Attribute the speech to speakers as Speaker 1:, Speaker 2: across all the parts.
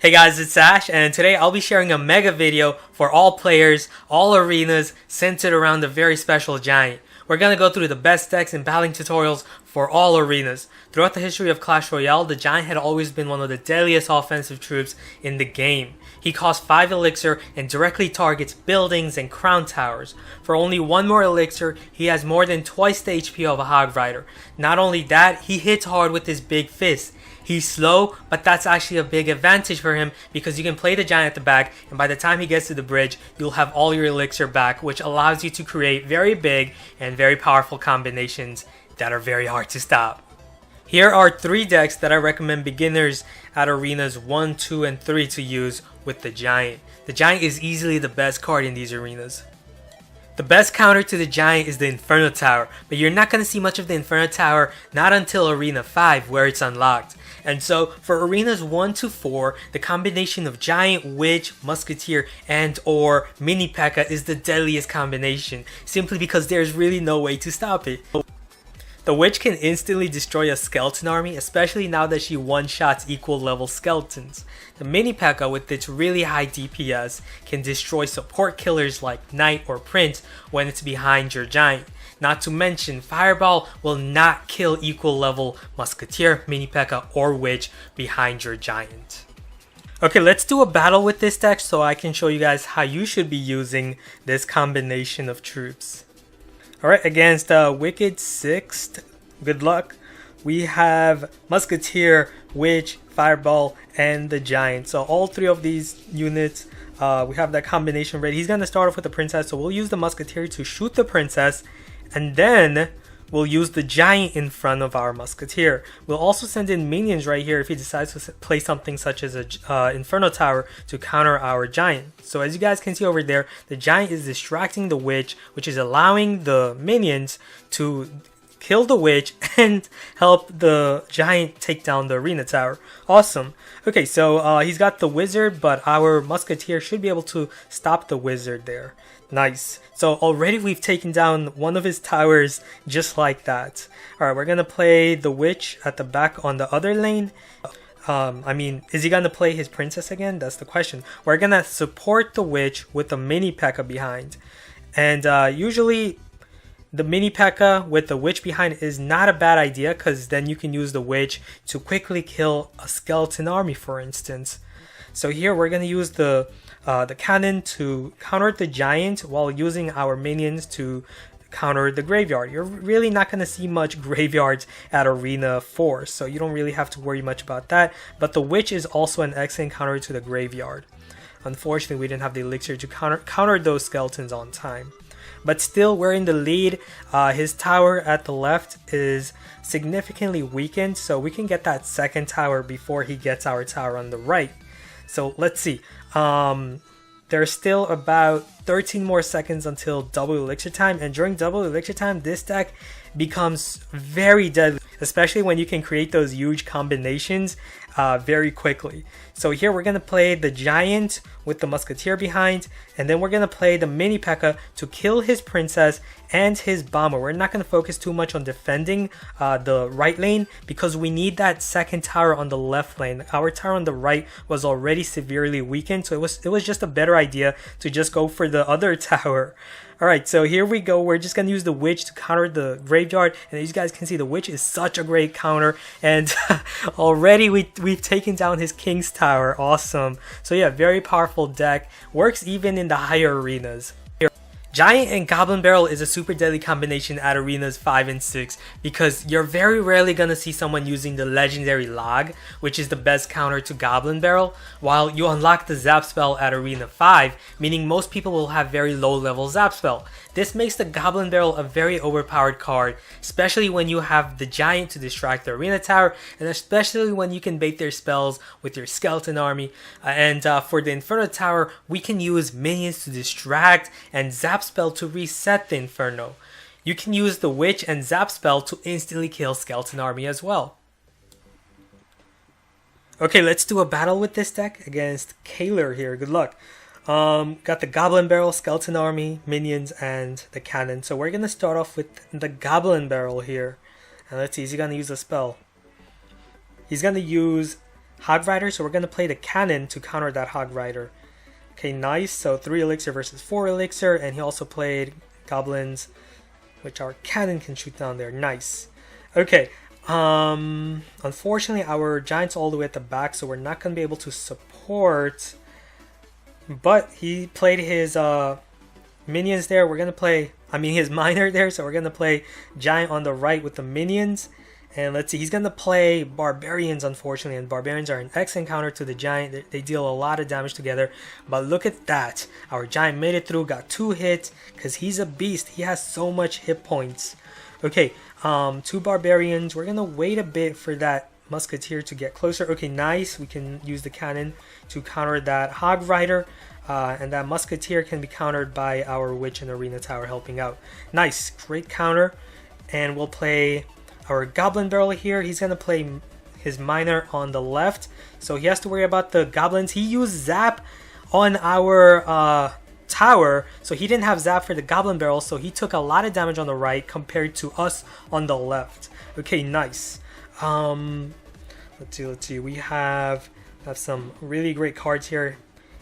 Speaker 1: Hey guys, it's Ash, and today I'll be sharing a mega video for all players, all arenas, centered around a very special giant. We're gonna go through the best decks and battling tutorials for all arenas. Throughout the history of Clash Royale, the giant had always been one of the deadliest offensive troops in the game. He costs 5 elixir and directly targets buildings and crown towers. For only 1 more elixir, he has more than twice the HP of a Hog Rider. Not only that, he hits hard with his big fist. He's slow, but that's actually a big advantage for him because you can play the giant at the back, and by the time he gets to the bridge, you'll have all your elixir back, which allows you to create very big and very powerful combinations that are very hard to stop. Here are 3 decks that I recommend beginners at arenas 1, 2, and 3 to use with the giant. The giant is easily the best card in these arenas. The best counter to the giant is the Inferno Tower, but you're not going to see much of the Inferno Tower not until Arena 5 where it's unlocked. And so for arenas 1 to 4, the combination of Giant, Witch, Musketeer, and or Mini P.E.K.K.A is the deadliest combination, simply because there's really no way to stop it. The Witch can instantly destroy a skeleton army, especially now that she one-shots equal level skeletons. The Mini P.E.K.K.A with its really high DPS can destroy support killers like Knight or Prince when it's behind your giant. Not to mention, Fireball will not kill equal level Musketeer, Mini P.E.K.K.A or Witch behind your giant. Okay, let's do a battle with this deck so I can show you guys how you should be using this combination of troops. Alright, against Wicked Sixth, good luck. We have Musketeer, Witch, Fireball, and the Giant. So all 3 of these units, we have that combination ready. He's going to start off with the Princess, so we'll use the Musketeer to shoot the Princess, and then we'll use the Giant in front of our Musketeer. We'll also send in minions right here if he decides to play something such as a Inferno Tower to counter our Giant. So as you guys can see over there, the Giant is distracting the Witch, which is allowing the minions to kill the Witch and help the Giant take down the Arena Tower. Awesome. Okay, so he's got the Wizard, but our Musketeer should be able to stop the Wizard there. Nice. So already we've taken down one of his towers just like that. Alright, we're going to play the Witch at the back on the other lane. Is he going to play his Princess again? That's the question. We're going to support the Witch with the Mini P.E.K.K.A behind. And usually the Mini P.E.K.K.A with the Witch behind is not a bad idea, because then you can use the Witch to quickly kill a skeleton army, for instance. So here we're going to use the cannon to counter the Giant while using our minions to counter the graveyard. You're really not going to see much graveyards at Arena 4, so you don't really have to worry much about that. But the Witch is also an excellent counter to the graveyard. Unfortunately, we didn't have the elixir to counter those skeletons on time. But still, we're in the lead. His tower at the left is significantly weakened, so we can get that second tower before he gets our tower on the right. So let's see. There's still about 13 more seconds until double elixir time, and during double elixir time, this deck becomes very deadly, especially when you can create those huge combinations very quickly. So here we're going to play the Giant with the Musketeer behind, and then we're going to play the Mini P.E.K.K.A to kill his Princess and his Bomber. We're not going to focus too much on defending the right lane because we need that second tower on the left lane. Our tower on the right was already severely weakened, so it was just a better idea to just go for the other tower. Alright, so here we go. We're just going to use the Witch to counter the graveyard. And as you guys can see, the Witch is such a great counter. And already we've taken down his King's Tower. Awesome. So yeah, very powerful deck. Works even in the higher arenas. Giant and Goblin Barrel is a super deadly combination at arenas 5 and 6 because you're very rarely going to see someone using the legendary Log, which is the best counter to Goblin Barrel, while you unlock the Zap spell at arena 5, meaning most people will have very low level Zap spell. This makes the Goblin Barrel a very overpowered card, especially when you have the Giant to distract the Arena Tower, and especially when you can bait their spells with your Skeleton Army. For the Inferno Tower, we can use minions to distract and Zap spell to reset the Inferno. You can use the Witch and Zap spell to instantly kill Skeleton Army as well. Okay, let's do a battle with this deck against Kaler here. Good luck. Got the Goblin Barrel, Skeleton Army, minions, and the cannon. So we're going to start off with the Goblin Barrel here. And let's see, is he going to use a spell? He's going to use Hog Rider, so we're going to play the cannon to counter that Hog Rider. Okay, nice. So 3 elixir versus 4 elixir, and he also played goblins, which our cannon can shoot down there. Nice. Okay, unfortunately our giant's all the way at the back, so we're not going to be able to support, but he played his minions there. We're going to play, his miner there, so we're going to play giant on the right with the minions. And let's see, he's going to play barbarians, unfortunately, and barbarians are an excellent counter to the giant. They deal a lot of damage together, but look at that. Our giant made it through, got 2 hits, because he's a beast. He has so much hit points. Okay, 2 barbarians. We're going to wait a bit for that musketeer to get closer. Okay, nice. We can use the cannon to counter that Hog Rider, and that musketeer can be countered by our witch and arena tower helping out. Nice, great counter. And we'll play our goblin barrel here. He's going to play his miner on the left, so he has to worry about the goblins. He used zap on our tower, so he didn't have zap for the goblin barrel, so he took a lot of damage on the right compared to us on the left. Okay, nice. Let's see. We have some really great cards here.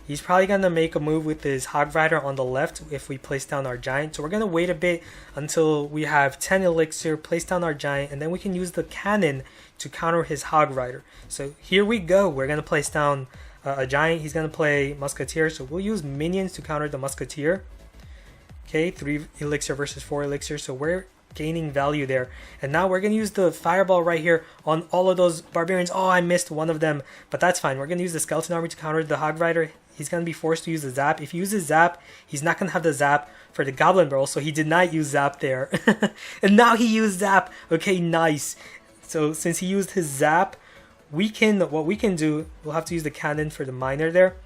Speaker 1: He's probably going to make a move with his Hog Rider on the left if we place down our giant. So we're going to wait a bit until we have 10 elixir, place down our giant, and then we can use the cannon to counter his Hog Rider. So here we go. We're going to place down a giant. He's going to play musketeer, so we'll use minions to counter the musketeer. Okay, 3 elixir versus 4 elixir, so we're gaining value there. And now we're going to use the fireball right here on all of those barbarians. Oh, I missed one of them, but that's fine. We're going to use the skeleton army to counter the Hog Rider. He's going to be forced to use the zap. If he uses zap, he's not going to have the zap for the goblin barrel, so he did not use zap there. And now he used zap. Okay, nice. So since he used his zap, what we can do, we'll have to use the cannon for the miner there.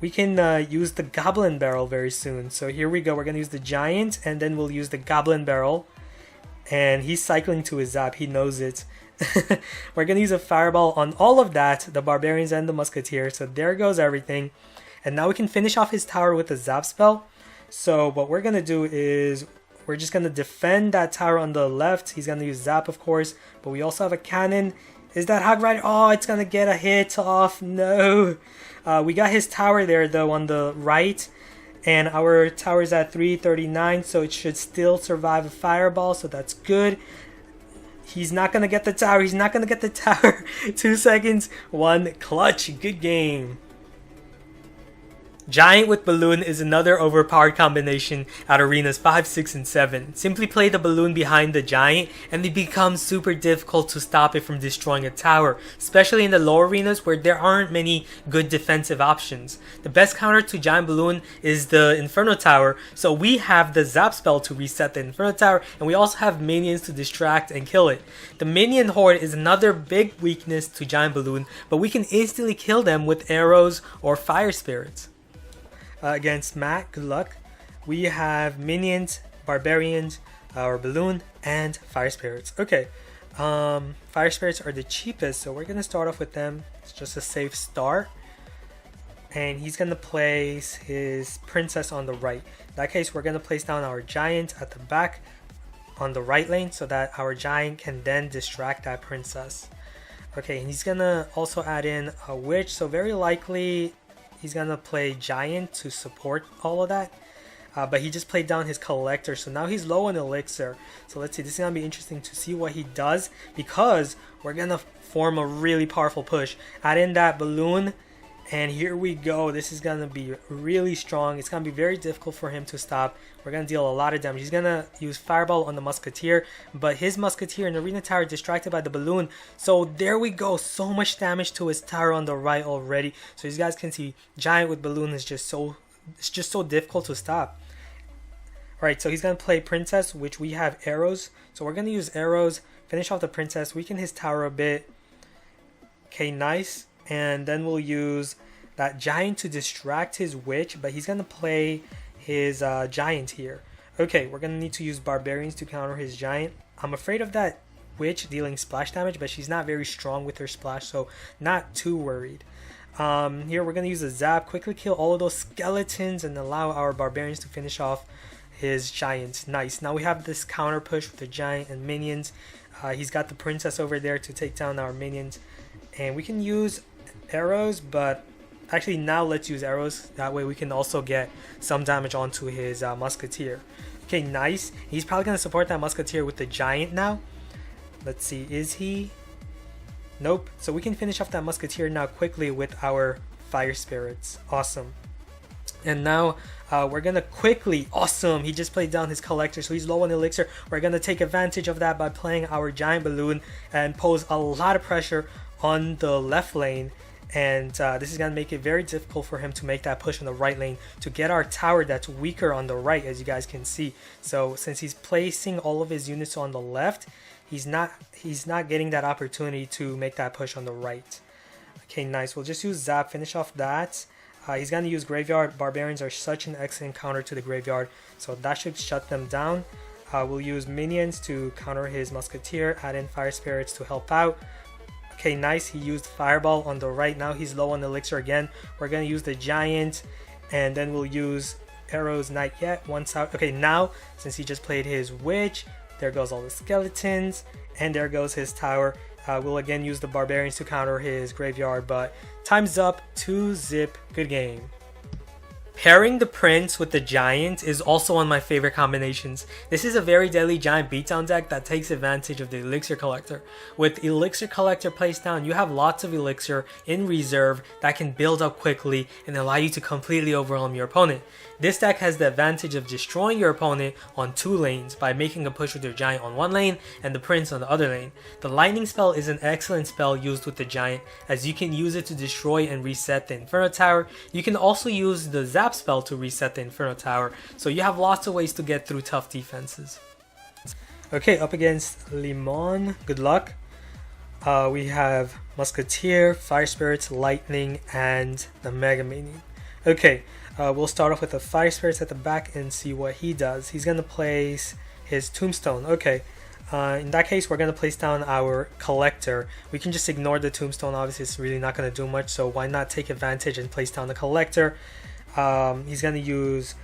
Speaker 1: We can use the goblin barrel very soon. So here we go. We're going to use the giant, and then we'll use the goblin barrel. And he's cycling to his zap. He knows it. We're going to use a fireball on all of that, the barbarians and the musketeer. So there goes everything. And now we can finish off his tower with the zap spell. So what we're going to do is we're just going to defend that tower on the left. He's going to use zap, of course. But we also have a cannon. Is that Hog Rider? Oh, it's going to get a hit off. No. We got his tower there, though, on the right. And our tower is at 339, so it should still survive a fireball. So that's good. He's not going to get the tower. He's not going to get the tower. 2 seconds. 1 clutch. Good game. Giant with balloon is another overpowered combination at arenas 5, 6, and 7. Simply play the balloon behind the giant and it becomes super difficult to stop it from destroying a tower, especially in the lower arenas where there aren't many good defensive options. The best counter to giant balloon is the Inferno Tower, so we have the zap spell to reset the Inferno Tower, and we also have minions to distract and kill it. The minion horde is another big weakness to giant balloon, but we can instantly kill them with arrows or fire spirits. Against Matt, good luck. We have minions, barbarians, our balloon, and fire spirits. Okay, fire spirits are the cheapest, so we're gonna start off with them. It's just a safe start. And he's gonna place his princess on the right. In that case, we're gonna place down our giant at the back on the right lane so that our giant can then distract that princess. Okay, and he's gonna also add in a witch, so very likely he's gonna play giant to support all of that, but he just played down his collector, so now he's low on elixir. So let's see, this is gonna be interesting to see what he does, because we're gonna form a really powerful push. Add in that balloon, and here we go. This is gonna be really strong. It's gonna be very difficult for him to stop. We're gonna deal a lot of damage. He's gonna use fireball on the musketeer, but his musketeer and arena tower distracted by the balloon. So there we go. So much damage to his tower on the right already. So you guys can see, giant with balloon is just so difficult to stop. Alright, so he's gonna play princess, which we have arrows. So we're gonna use arrows, finish off the princess, weaken his tower a bit. Okay, nice. And then we'll use that giant to distract his witch, but he's going to play his giant here. Okay, we're going to need to use barbarians to counter his giant. I'm afraid of that witch dealing splash damage, but she's not very strong with her splash, so not too worried. Here we're going to use a zap, quickly kill all of those skeletons and allow our barbarians to finish off his giant. Nice. Now we have this counter push with the giant and minions. He's got the princess over there to take down our minions. And we can use arrows, but actually now let's use arrows. That way we can also get some damage onto his musketeer. Okay, nice. He's probably going to support that musketeer with the giant now. Let's see, is he? Nope. So we can finish off that musketeer now quickly with our fire spirits. Awesome. And now we're going to quickly, awesome, he just played down his collector, so he's low on elixir. We're going to take advantage of that by playing our giant balloon and pose a lot of pressure on the left lane. And this is going to make it very difficult for him to make that push on the right lane to get our tower that's weaker on the right, as you guys can see. So since he's placing all of his units on the left, he's not getting that opportunity to make that push on the right. Okay, nice. We'll just use Zap, finish off that. He's going to use Graveyard. Barbarians are such an excellent counter to the Graveyard, so that should shut them down. We'll use Minions to counter his Musketeer, add in Fire Spirits to help out. Okay, nice. He used Fireball on the right. Now he's low on Elixir again. We're going to use the Giant, and then we'll use Arrows, not yet. Once out. Okay, now, since he just played his Witch, there goes all the Skeletons, and there goes his Tower. We'll again use the Barbarians to counter his Graveyard, but time's up. 2-zip. Good game. Pairing the Prince with the Giant is also one of my favorite combinations. This is a very deadly Giant beatdown deck that takes advantage of the Elixir Collector. With Elixir Collector placed down, you have lots of Elixir in reserve that can build up quickly and allow you to completely overwhelm your opponent. This deck has the advantage of destroying your opponent on 2 lanes by making a push with your Giant on 1 lane and the Prince on the other lane. The Lightning spell is an excellent spell used with the Giant, as you can use it to destroy and reset the Inferno Tower. You can also use the Zap spell to reset the Inferno Tower, so you have lots of ways to get through tough defenses. Okay, up against Limon, good luck. We have Musketeer, Fire Spirits, Lightning, and the Mega Minion. Okay, we'll start off with the Fire Spirits at the back and see what he does. He's going to place his Tombstone. Okay, in that case, we're going to place down our Collector. We can just ignore the Tombstone. Obviously, it's really not going to do much, so why not take advantage and place down the Collector. He's going to use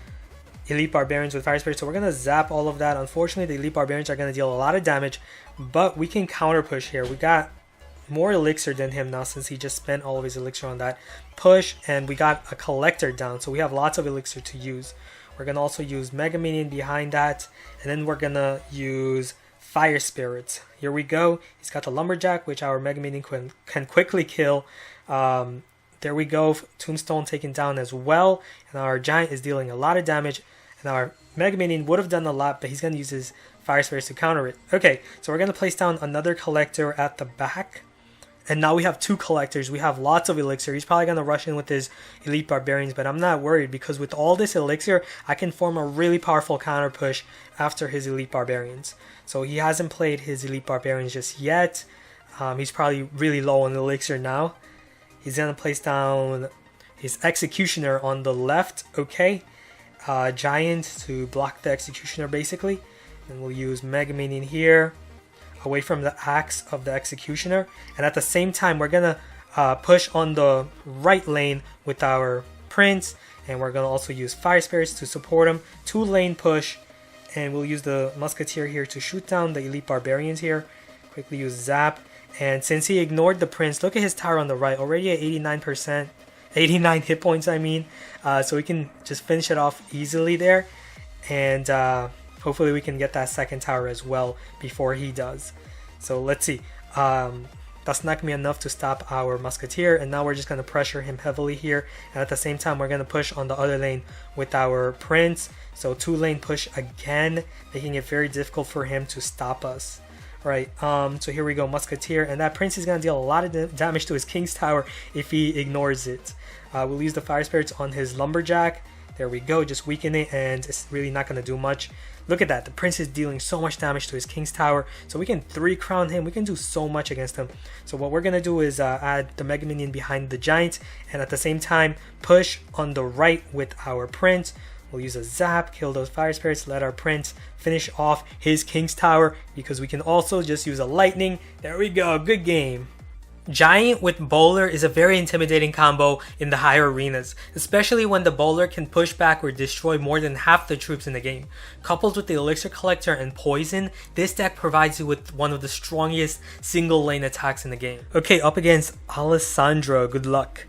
Speaker 1: Elite Barbarians with Fire Spirit, so we're going to zap all of that. Unfortunately, the Elite Barbarians are going to deal a lot of damage, but we can counter push here. We got more Elixir than him now since he just spent all of his Elixir on that push, and we got a Collector down, so we have lots of Elixir to use. We're going to also use Mega Minion behind that, and then we're going to use Fire Spirits. Here we go. He's got the Lumberjack, which our Mega Minion can quickly kill. There we go, Tombstone taken down as well, and our Giant is dealing a lot of damage, and our Mega Minion would have done a lot, but he's going to use his Fire Spirits to counter it. Okay, so we're going to place down another Collector at the back, and now we have 2 Collectors. We have lots of Elixir. He's probably going to rush in with his Elite Barbarians, but I'm not worried, because with all this Elixir, I can form a really powerful counter push after his Elite Barbarians. So he hasn't played his Elite Barbarians just yet. He's probably really low on Elixir now. He's going to place down his Executioner on the left, okay. Giant to block the Executioner basically. And we'll use Mega Minion here, away from the axe of the Executioner. And at the same time, we're going to push on the right lane with our Prince. And we're going to also use Fire Spirits to support him. 2-lane push. And we'll use the Musketeer here to shoot down the Elite Barbarians here. Quickly use Zap. And since he ignored the Prince, look at his tower on the right, already at 89%, 89 hit points I mean. So we can just finish it off easily there. And hopefully we can get that second tower as well before he does. So let's see. That's not going to be enough to stop our Musketeer. And now we're just going to pressure him heavily here. And at the same time, we're going to push on the other lane with our Prince. So 2-lane push again, making it very difficult for him to stop us. Right, so here we go, Musketeer, and that Prince is going to deal a lot of damage to his King's Tower if he ignores it. We'll use the Fire Spirits on his Lumberjack. There we go, just weaken it, and it's really not going to do much. Look at that, the Prince is dealing so much damage to his King's Tower, so we can 3-crown him. We can do so much against him. So what we're going to do is add the Mega Minion behind the Giant, and at the same time, push on the right with our Prince. We'll use a Zap, kill those Fire Spirits, let our Prince finish off his King's Tower, because we can also just use a Lightning. There we go, good game. Giant with Bowler is a very intimidating combo in the higher arenas, especially when the Bowler can push back or destroy more than half the troops in the game. Coupled with the Elixir Collector and Poison, this deck provides you with one of the strongest single lane attacks in the game. Okay, up against Alessandro, good luck.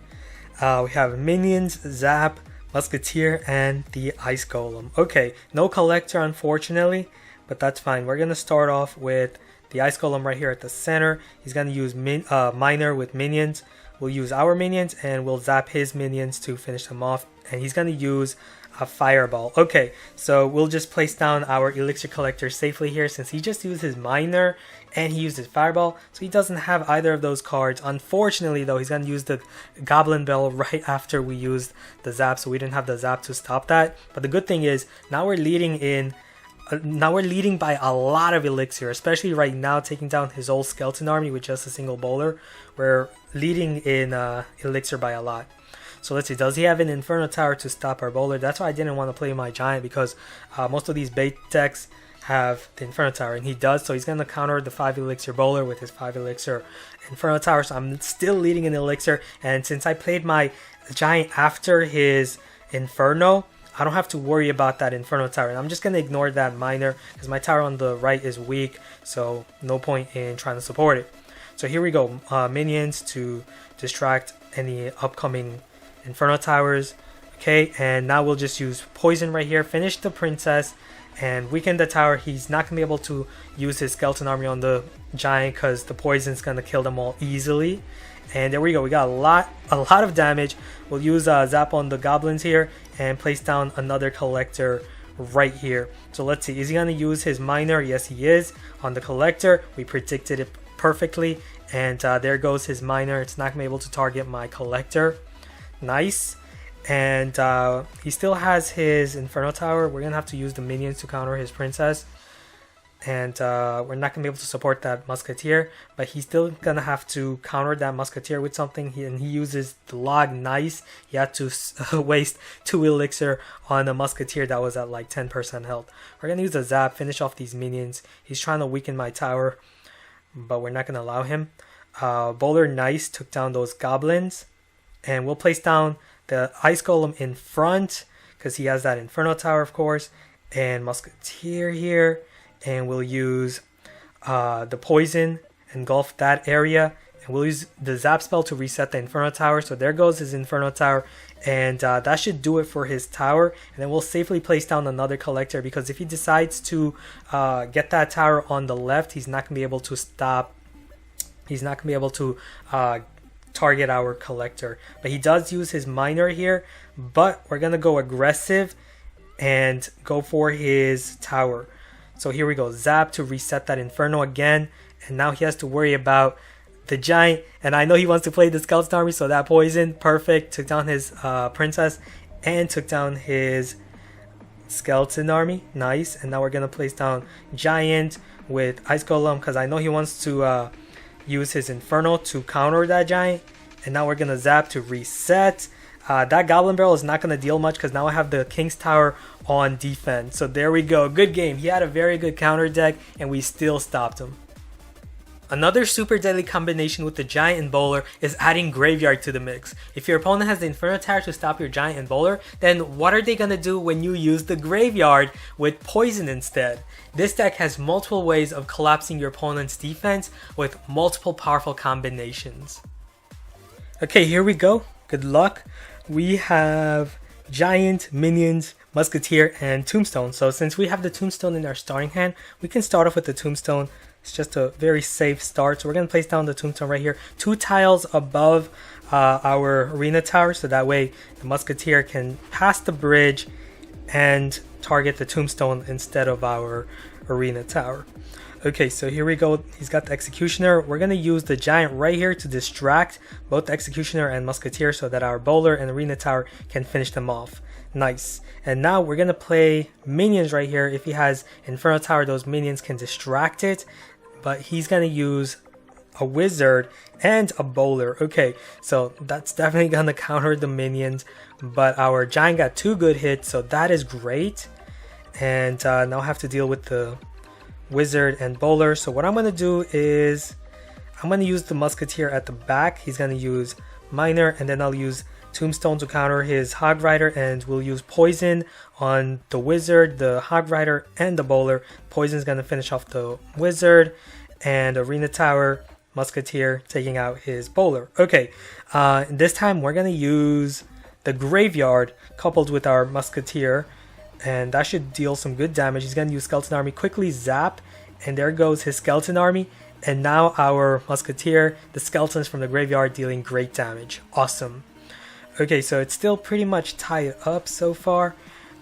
Speaker 1: We have Minions, Zap, Musketeer, and the Ice Golem. Okay, no Collector unfortunately, but that's fine. We're going to start off with the Ice Golem right here at the center. He's going to use Miner with minions. We'll use our minions and we'll zap his minions to finish them off. And he's going to use a Fireball. Okay, so we'll just place down our Elixir Collector safely here since he just used his Miner and he used his Fireball. So he doesn't have either of those cards. Unfortunately though, he's going to use the Goblin Bell right after we used the zap. So we didn't have the zap to stop that. But the good thing is now we're leading by a lot of elixir, especially right now taking down his old skeleton army with just a single bowler. We're leading in elixir by a lot. So let's see, does he have an Inferno Tower to stop our bowler? That's why I didn't want to play my giant, because most of these bait decks have the Inferno Tower, and he does. So he's going to counter the 5 elixir bowler with his 5 elixir Inferno Tower. So I'm still leading in elixir, and since I played my giant after his Inferno, I don't have to worry about that Inferno Tower. And I'm just going to ignore that Miner because my tower on the right is weak. So no point in trying to support it. So here we go. Minions to distract any upcoming Inferno Towers. Okay, and now we'll just use Poison right here. Finish the Princess and weaken the tower. He's not going to be able to use his Skeleton Army on the Giant because the Poison's going to kill them all easily. And there we go. We got a lot of damage. We'll use Zap on the Goblins here and place down another Collector right here. So let's see. Is he going to use his Miner? Yes, he is. On the Collector, we predicted it perfectly. And there goes his Miner. It's not going to be able to target my Collector. Nice. And he still has his Inferno Tower. We're going to have to use the minions to counter his Princess. And we're not going to be able to support that Musketeer, but he's still going to have to counter that Musketeer with something. And he uses the log. Nice. He had to waste 2 elixir on a Musketeer that was at like 10% health. We're going to use a Zap, finish off these minions. He's trying to weaken my tower, but we're not going to allow him. Bowler, nice, took down those Goblins. And we'll place down the Ice Golem in front because he has that Inferno Tower, of course. And Musketeer here. And we'll use the Poison, engulf that area, and we'll use the Zap spell to reset the Inferno Tower. So there goes his Inferno Tower, and that should do it for his tower. And then we'll safely place down another Collector, because if he decides to get that tower on the left, he's not going to be able to stop. He's not going to be able to target our Collector. But he does use his Miner here, but we're going to go aggressive and go for his tower. So here we go, Zap to reset that Inferno again, and now he has to worry about the Giant, and I know he wants to play the Skeleton Army, so that Poison, perfect, took down his Princess, and took down his Skeleton Army, nice. And now we're going to place down Giant with Ice Golem, because I know he wants to use his Inferno to counter that Giant, and now we're going to Zap to reset. That Goblin Barrel is not going to deal much because now I have the King's Tower on defense. So there we go. Good game. He had a very good counter deck and we still stopped him. Another super deadly combination with the Giant and Bowler is adding Graveyard to the mix. If your opponent has the Inferno Tower to stop your Giant and Bowler, then what are they going to do when you use the Graveyard with Poison instead? This deck has multiple ways of collapsing your opponent's defense with multiple powerful combinations. Okay, here we go. Good luck. We have Giant, Minions, Musketeer, and Tombstone. So since we have the Tombstone in our starting hand, we can start off with the Tombstone. It's just a very safe start. So we're going to place down the Tombstone right here, 2 tiles above our Arena Tower. So that way the Musketeer can pass the bridge and target the Tombstone instead of our Arena Tower. Okay, so here we go. He's got the Executioner. We're going to use the Giant right here to distract both the Executioner and Musketeer so that our Bowler and Arena Tower can finish them off. Nice. And now we're going to play Minions right here. If he has Inferno Tower, those Minions can distract it. But he's going to use a Wizard and a Bowler. Okay, so that's definitely going to counter the Minions. But our Giant got 2 good hits, so that is great. And now I have to deal with the Wizard and Bowler. So what I'm going to do is I'm going to use the Musketeer at the back. He's going to use Minor, and then I'll use Tombstone to counter his Hog Rider, and we'll use Poison on the Wizard, the Hog Rider, and the Bowler. Poison's going to finish off the Wizard, and Arena Tower, Musketeer taking out his Bowler. Okay, this time we're going to use the Graveyard coupled with our Musketeer, and that should deal some good damage. He's going to use Skeleton Army, quickly zap, and there goes his Skeleton Army. And now our Musketeer, the skeletons from the graveyard, dealing great damage. Awesome. Okay, so it's still pretty much tied up so far.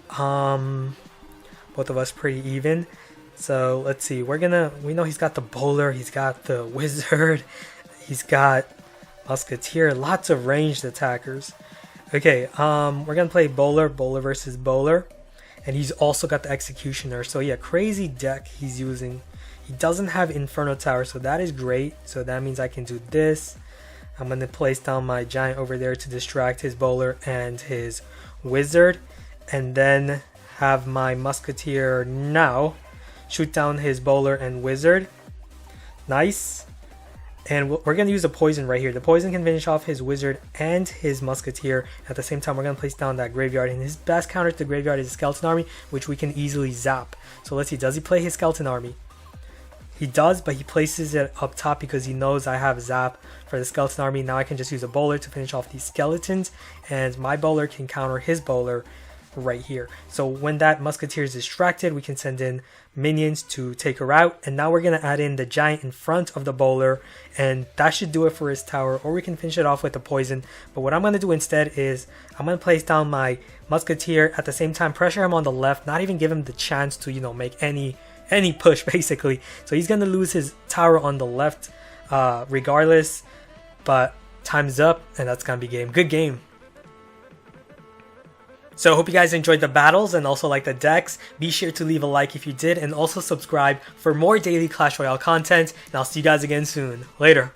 Speaker 1: Both of us pretty even. So let's see. We know he's got the Bowler, he's got the Wizard, he's got Musketeer, lots of ranged attackers. Okay, we're gonna play Bowler versus Bowler, and he's also got the Executioner. So yeah, crazy deck he's using. He doesn't have Inferno Tower, so that is great. So that means I can do this. I'm going to place down my Giant over there to distract his Bowler and his Wizard. And then have my Musketeer now shoot down his Bowler and Wizard. Nice. And we're going to use a Poison right here. The Poison can finish off his Wizard and his Musketeer. At the same time, we're going to place down that Graveyard. And his best counter to the Graveyard is a Skeleton Army, which we can easily zap. So let's see, does he play his Skeleton Army? He does, but he places it up top because he knows I have Zap for the Skeleton Army. Now I can just use a Bowler to finish off these skeletons, and my Bowler can counter his Bowler right here. So when that Musketeer is distracted, we can send in minions to take her out. And now we're going to add in the Giant in front of the Bowler, and that should do it for his tower, or we can finish it off with the Poison. But what I'm going to do instead is I'm going to place down my Musketeer, at the same time pressure him on the left, not even give him the chance to, you know, make any push basically. So he's gonna lose his tower on the left regardless, but time's up, and that's gonna be game. Good game. So I hope you guys enjoyed the battles and also like the decks. Be sure to leave a like if you did, and also subscribe for more daily Clash Royale content, and I'll see you guys again soon. Later.